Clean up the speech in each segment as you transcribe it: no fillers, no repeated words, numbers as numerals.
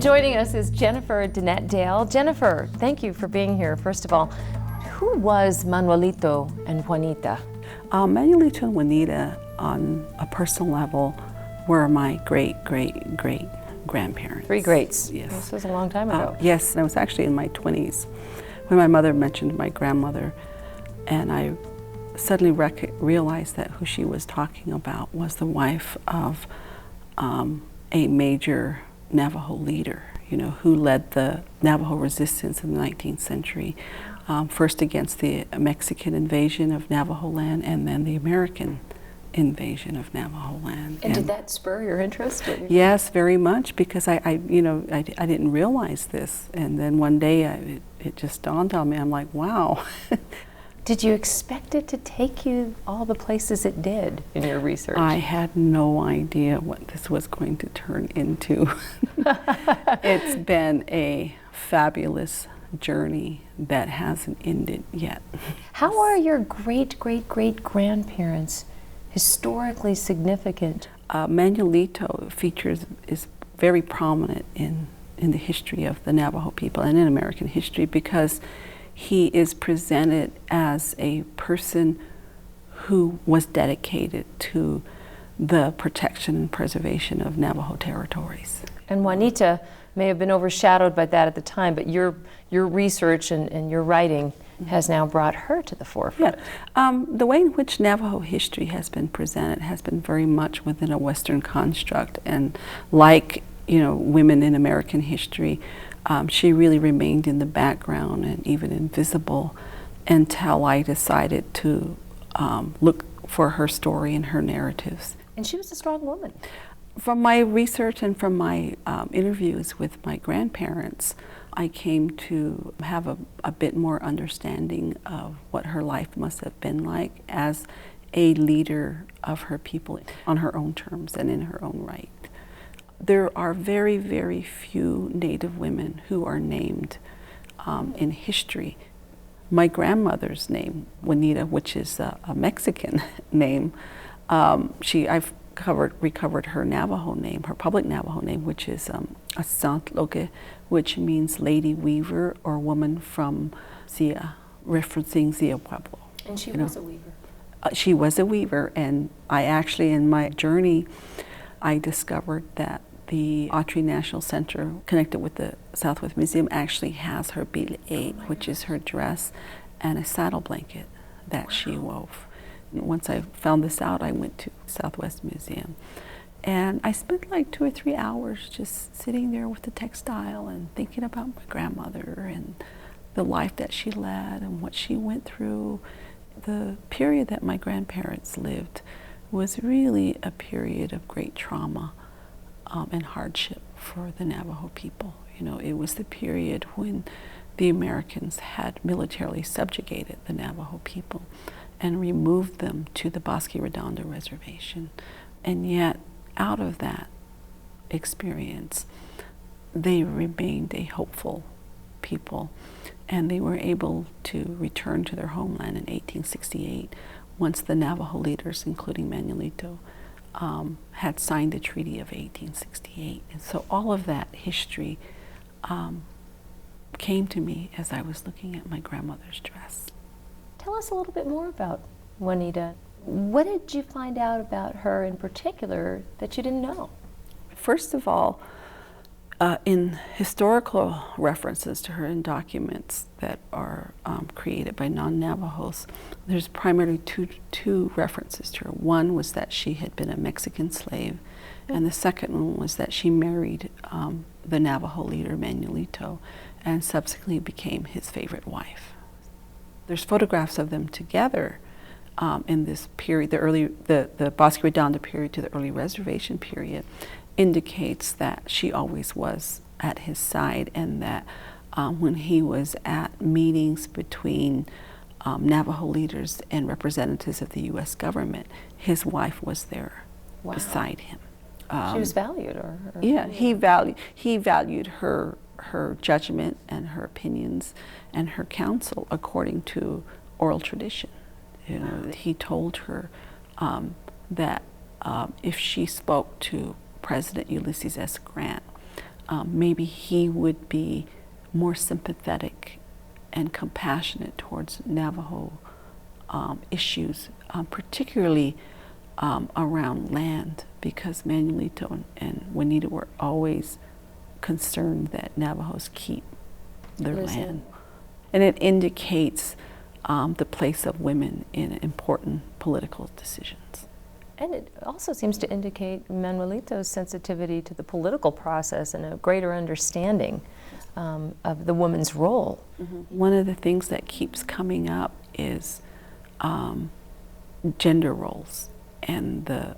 And joining us is Jennifer Danette Dale. Jennifer, thank you for being here. First of all, who was Manuelito and Juanita? Manuelito and Juanita, on a personal level, were my great-great-great-grandparents. Three greats. Yes. This was a long time ago. Yes, I was actually in my 20s when my mother mentioned my grandmother, and I suddenly realized that who she was talking about was the wife of a major Navajo leader, who led the Navajo resistance in the 19th century, first against the Mexican invasion of Navajo land and then the American invasion of Navajo land. And did that spur your interest? Yes, very much, because I didn't realize this, and then one day it just dawned on me. I'm like, wow. Did you expect it to take you all the places it did in your research? I had no idea what this was going to turn into. It's been a fabulous journey that hasn't ended yet. How are your great-great-great-grandparents historically significant? Manuelito is very prominent in the history of the Navajo people and in American history, because he is presented as a person who was dedicated to the protection and preservation of Navajo territories. And Juanita may have been overshadowed by that at the time, but your research and your writing has now brought her to the forefront. Yeah. The way in which Navajo history has been presented has been very much within a Western construct, and like women in American history, she really remained in the background and even invisible until I decided to look for her story and her narratives. And she was a strong woman. From my research and from my interviews with my grandparents, I came to have a bit more understanding of what her life must have been like as a leader of her people on her own terms and in her own right. There are very, very few Native women who are named in history. My grandmother's name, Juanita, which is a Mexican name, I've recovered her Navajo name, her public Navajo name, which is Asantloke, which means lady weaver or woman from Zia, referencing Zia Pueblo. And she was a weaver. She was a weaver, and I actually, in my journey, I discovered that the Autry National Center, connected with the Southwest Museum, actually has her bile'e, which is her dress, and a saddle blanket that she wove. And once I found this out, I went to Southwest Museum. And I spent like 2 or 3 hours just sitting there with the textile and thinking about my grandmother and the life that she led and what she went through. The period that my grandparents lived was really a period of great trauma and hardship for the Navajo people. It was the period when the Americans had militarily subjugated the Navajo people and removed them to the Bosque Redondo Reservation. And yet, out of that experience, they remained a hopeful people, and they were able to return to their homeland in 1868 once the Navajo leaders, including Manuelito, had signed the Treaty of 1868. And so all of that history came to me as I was looking at my grandmother's dress. Tell us a little bit more about Juanita. What did you find out about her in particular that you didn't know? First of all, in historical references to her in documents that are created by non-Navajos, there's primarily two references to her. One was that she had been a Mexican slave, and the second one was that she married the Navajo leader Manuelito and subsequently became his favorite wife. There's photographs of them together in this period, the Bosque Redondo period to the early reservation period, indicates that she always was at his side, and that when he was at meetings between Navajo leaders and representatives of the U.S. government, his wife was there beside him. She was valued, yeah, he valued her judgment and her opinions and her counsel according to oral tradition. He told her that if she spoke to President Ulysses S. Grant, maybe he would be more sympathetic and compassionate towards Navajo issues, particularly around land, because Manuelito and Juanita were always concerned that Navajos keep their land. And it indicates the place of women in important political decisions. And it also seems to indicate Manuelito's sensitivity to the political process and a greater understanding of the woman's role. One of the things that keeps coming up is gender roles and the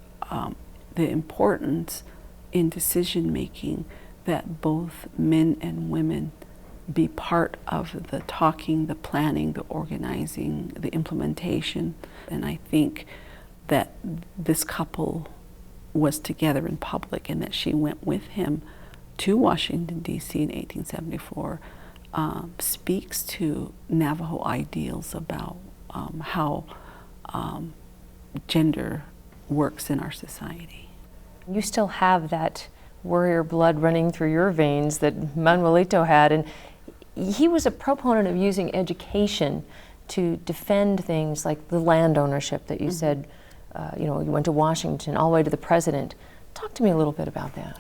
importance in decision making that both men and women be part of the talking, the planning, the organizing, the implementation. And I think that this couple was together in public and that she went with him to Washington, D.C. in 1874 speaks to Navajo ideals about how gender works in our society. You still have that warrior blood running through your veins that Manuelito had, and he was a proponent of using education to defend things like the land ownership that you said, you went to Washington all the way to the president. Talk to me a little bit about that.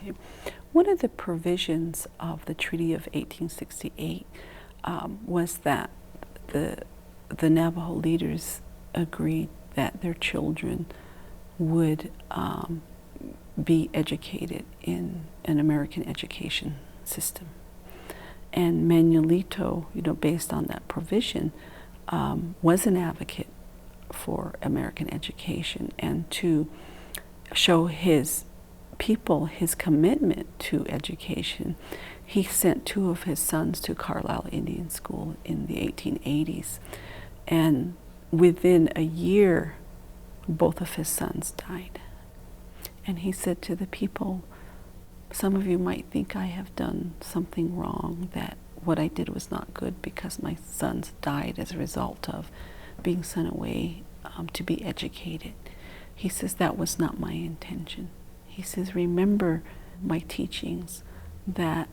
One of the provisions of the Treaty of 1868 was that the Navajo leaders agreed that their children would be educated in an American education system. And Manuelito, based on that provision, was an advocate for American education, and to show his people his commitment to education, he sent 2 of his sons to Carlisle Indian School in the 1880s. And within a year, both of his sons died. And he said to the people, some of you might think I have done something wrong, that what I did was not good because my sons died as a result of being sent away to be educated. He says, that was not my intention. He says, remember my teachings that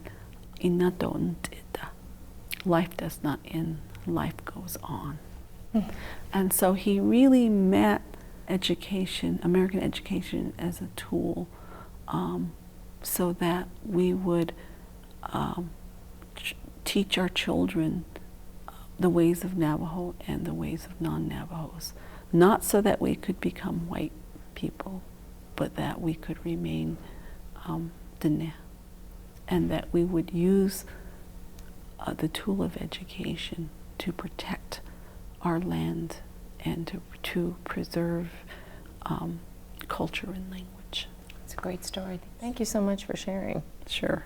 life does not end, life goes on. And so he really met education, American education, as a tool so that we would teach our children the ways of Navajo and the ways of non-Navajos. Not so that we could become white people, but that we could remain Diné, and that we would use the tool of education to protect our land and to preserve culture and language. It's a great story. Thank you so much for sharing. Sure.